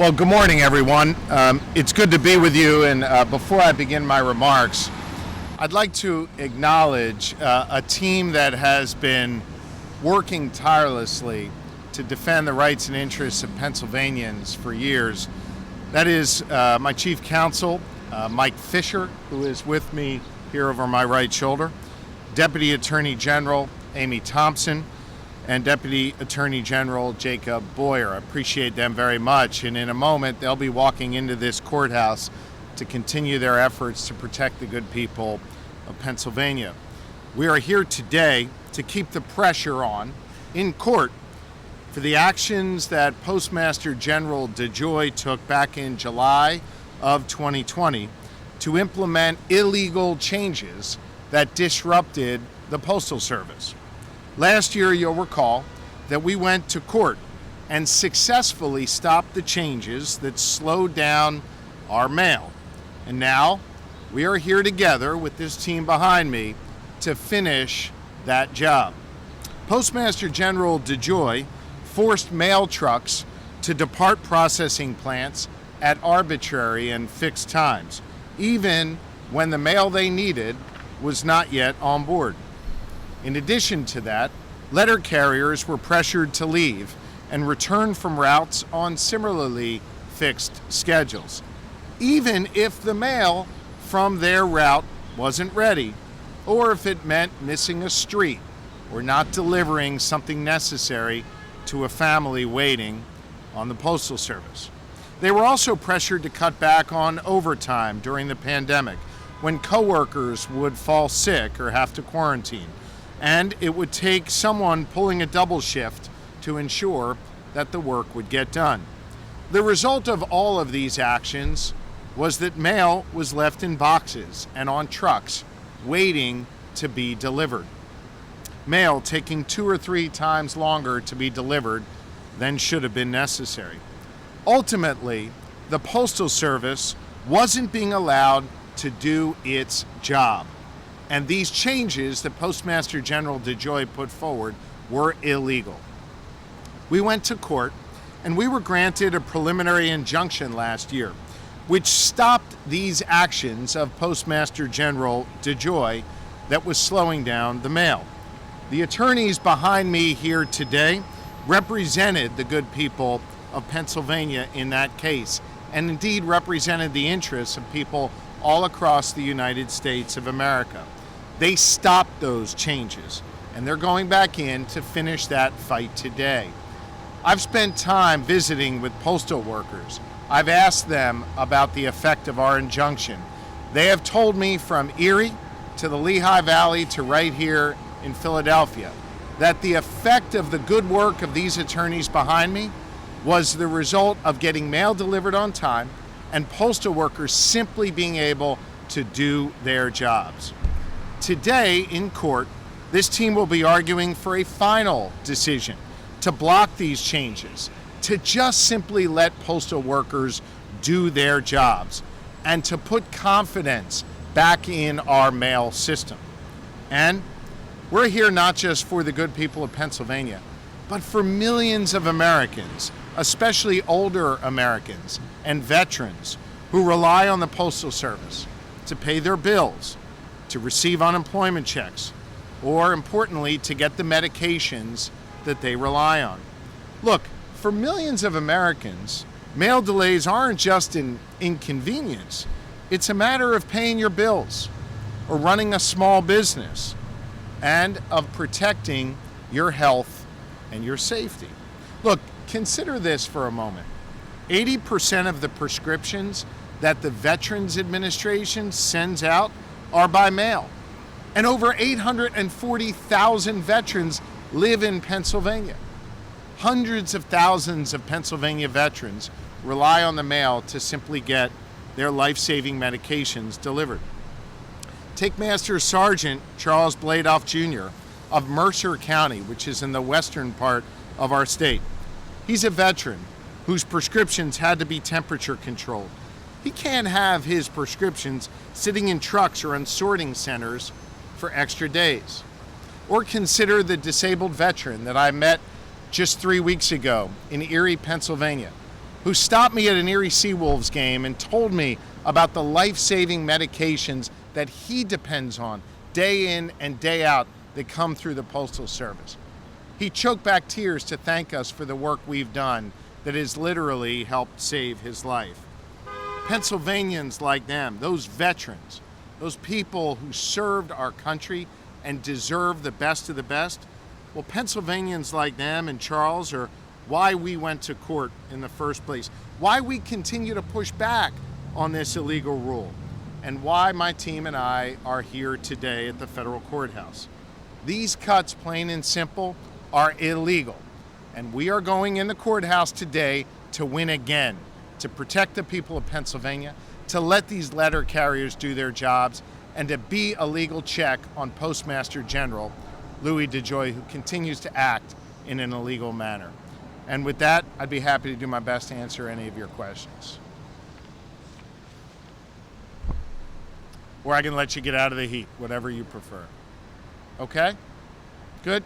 Well, good morning, everyone. It's good to be with you, and before I begin my remarks, I'd like to acknowledge a team that has been working tirelessly to defend the rights and interests of Pennsylvanians for years. That is my chief counsel, Mike Fisher, who is with me here over my right shoulder, Deputy Attorney General Amy Thompson, and Deputy Attorney General Jacob Boyer. I appreciate them very much, and in a moment they'll be walking into this courthouse to continue their efforts to protect the good people of Pennsylvania. We are here today to keep the pressure on in court for the actions that Postmaster General DeJoy took back in July of 2020 to implement illegal changes that disrupted the Postal Service. Last year, you'll recall that we went to court and successfully stopped the changes that slowed down our mail. And now we are here together with this team behind me to finish that job. Postmaster General DeJoy forced mail trucks to depart processing plants at arbitrary and fixed times, even when the mail they needed was not yet on board. In addition to that, letter carriers were pressured to leave and return from routes on similarly fixed schedules, even if the mail from their route wasn't ready, or if it meant missing a street or not delivering something necessary to a family waiting on the Postal Service. They were also pressured to cut back on overtime during the pandemic when coworkers would fall sick or have to quarantine, and it would take someone pulling a double shift to ensure that the work would get done. The result of all of these actions was that mail was left in boxes and on trucks waiting to be delivered. Mail taking 2 or 3 times longer to be delivered than should have been necessary. Ultimately, the Postal Service wasn't being allowed to do its job. And these changes that Postmaster General DeJoy put forward were illegal. We went to court and we were granted a preliminary injunction last year, which stopped these actions of Postmaster General DeJoy that was slowing down the mail. The attorneys behind me here today represented the good people of Pennsylvania in that case, and indeed represented the interests of people all across the United States of America. They stopped those changes, and they're going back in to finish that fight today. I've spent time visiting with postal workers. I've asked them about the effect of our injunction. They have told me from Erie to the Lehigh Valley to right here in Philadelphia that the effect of the good work of these attorneys behind me was the result of getting mail delivered on time and postal workers simply being able to do their jobs. Today in court, this team will be arguing for a final decision to block these changes, to just simply let postal workers do their jobs, and to put confidence back in our mail system. And we're here not just for the good people of Pennsylvania, but for millions of Americans, especially older Americans and veterans who rely on the Postal Service to pay their bills, to receive unemployment checks, or importantly, to get the medications that they rely on. Look, for millions of Americans, mail delays aren't just an inconvenience. It's a matter of paying your bills, or running a small business, and of protecting your health and your safety. Look, consider this for a moment. 80% of the prescriptions that the Veterans Administration sends out are by mail. And over 840,000 veterans live in Pennsylvania. Hundreds of thousands of Pennsylvania veterans rely on the mail to simply get their life-saving medications delivered. Take Master Sergeant Charles Bladoff Jr. of Mercer County, which is in the western part of our state. He's a veteran whose prescriptions had to be temperature controlled. He can't have his prescriptions sitting in trucks or on sorting centers for extra days. Or consider the disabled veteran that I met just 3 weeks ago in Erie, Pennsylvania. who stopped me at an Erie Seawolves game and told me about the life-saving medications that he depends on day in and day out that come through the Postal Service. He choked back tears to thank us for the work we've done that has literally helped save his life. Pennsylvanians like them, those veterans, those people who served our country and deserve the best of the best, well, Pennsylvanians like them and Charles are why we went to court in the first place, why we continue to push back on this illegal rule, and why my team and I are here today at the federal courthouse. These cuts, plain and simple, are illegal, and we are going in the courthouse today to win again, to protect the people of Pennsylvania, to let these letter carriers do their jobs, and to be a legal check on Postmaster General Louis DeJoy, who continues to act in an illegal manner. And with that, I'd be happy to do my best to answer any of your questions. Or I can let you get out of the heat, whatever you prefer. Okay? Good?